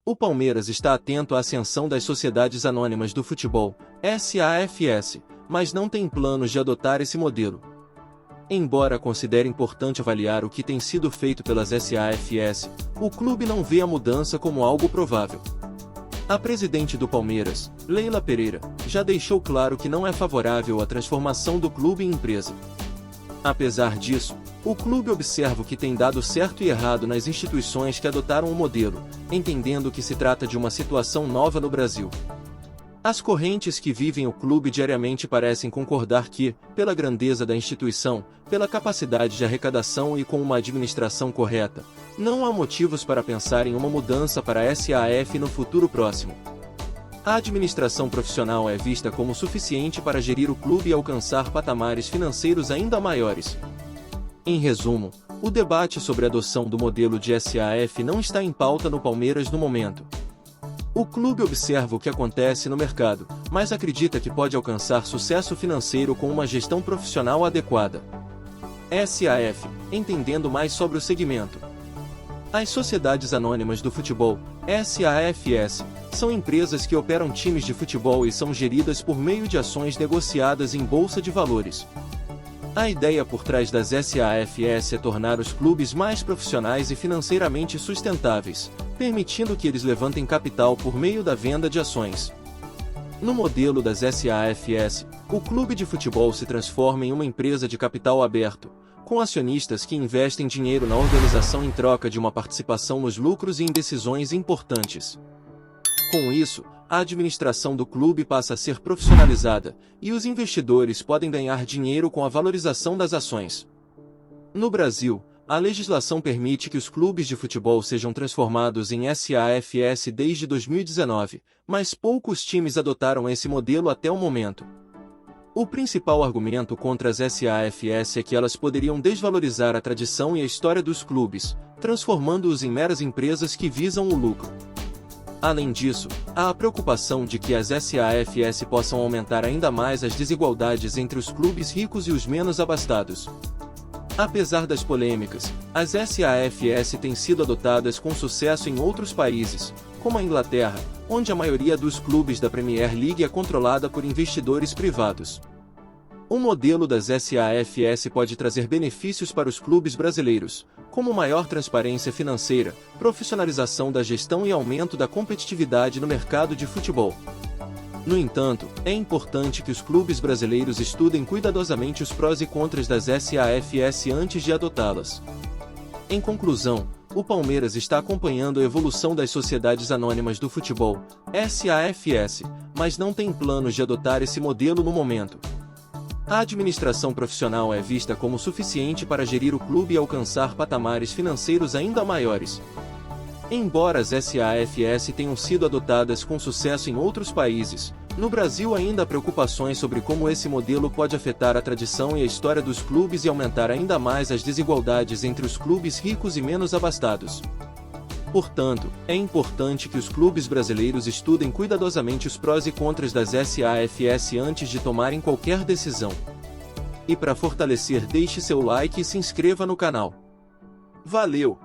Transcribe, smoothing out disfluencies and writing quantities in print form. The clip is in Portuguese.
O Palmeiras está atento à ascensão das Sociedades Anônimas do Futebol, SAFS, mas não tem planos de adotar esse modelo. Embora considere importante avaliar o que tem sido feito pelas SAFS, o clube não vê a mudança como algo provável. A presidente do Palmeiras, Leila Pereira, já deixou claro que não é favorável à transformação do clube em empresa. Apesar disso, o clube observa o que tem dado certo e errado nas instituições que adotaram o modelo, entendendo que se trata de uma situação nova no Brasil. As correntes que vivem o clube diariamente parecem concordar que, pela grandeza da instituição, pela capacidade de arrecadação e com uma administração correta, não há motivos para pensar em uma mudança para a SAF no futuro próximo. A administração profissional é vista como suficiente para gerir o clube e alcançar patamares financeiros ainda maiores. Em resumo, o debate sobre a adoção do modelo de SAF não está em pauta no Palmeiras no momento. O clube observa o que acontece no mercado, mas acredita que pode alcançar sucesso financeiro com uma gestão profissional adequada. SAF, entendendo mais sobre o segmento. As Sociedades Anônimas do Futebol, SAFS, são empresas que operam times de futebol e são geridas por meio de ações negociadas em bolsa de valores. A ideia por trás das SAFS é tornar os clubes mais profissionais e financeiramente sustentáveis, permitindo que eles levantem capital por meio da venda de ações. No modelo das SAFS, o clube de futebol se transforma em uma empresa de capital aberto, com acionistas que investem dinheiro na organização em troca de uma participação nos lucros e em decisões importantes. Com isso, a administração do clube passa a ser profissionalizada, e os investidores podem ganhar dinheiro com a valorização das ações. No Brasil, a legislação permite que os clubes de futebol sejam transformados em SAFS desde 2019, mas poucos times adotaram esse modelo até o momento. O principal argumento contra as SAFS é que elas poderiam desvalorizar a tradição e a história dos clubes, transformando-os em meras empresas que visam o lucro. Além disso, há a preocupação de que as SAFS possam aumentar ainda mais as desigualdades entre os clubes ricos e os menos abastados. Apesar das polêmicas, as SAFS têm sido adotadas com sucesso em outros países, como a Inglaterra, onde a maioria dos clubes da Premier League é controlada por investidores privados. O modelo das SAFS pode trazer benefícios para os clubes brasileiros, como maior transparência financeira, profissionalização da gestão e aumento da competitividade no mercado de futebol. No entanto, é importante que os clubes brasileiros estudem cuidadosamente os prós e contras das SAFS antes de adotá-las. Em conclusão, o Palmeiras está acompanhando a evolução das Sociedades Anônimas do Futebol, SAFS, mas não tem planos de adotar esse modelo no momento. A administração profissional é vista como suficiente para gerir o clube e alcançar patamares financeiros ainda maiores. Embora as SAFS tenham sido adotadas com sucesso em outros países, no Brasil ainda há preocupações sobre como esse modelo pode afetar a tradição e a história dos clubes e aumentar ainda mais as desigualdades entre os clubes ricos e menos abastados. Portanto, é importante que os clubes brasileiros estudem cuidadosamente os prós e contras das SAFS antes de tomarem qualquer decisão. E para fortalecer, deixe seu like e se inscreva no canal. Valeu!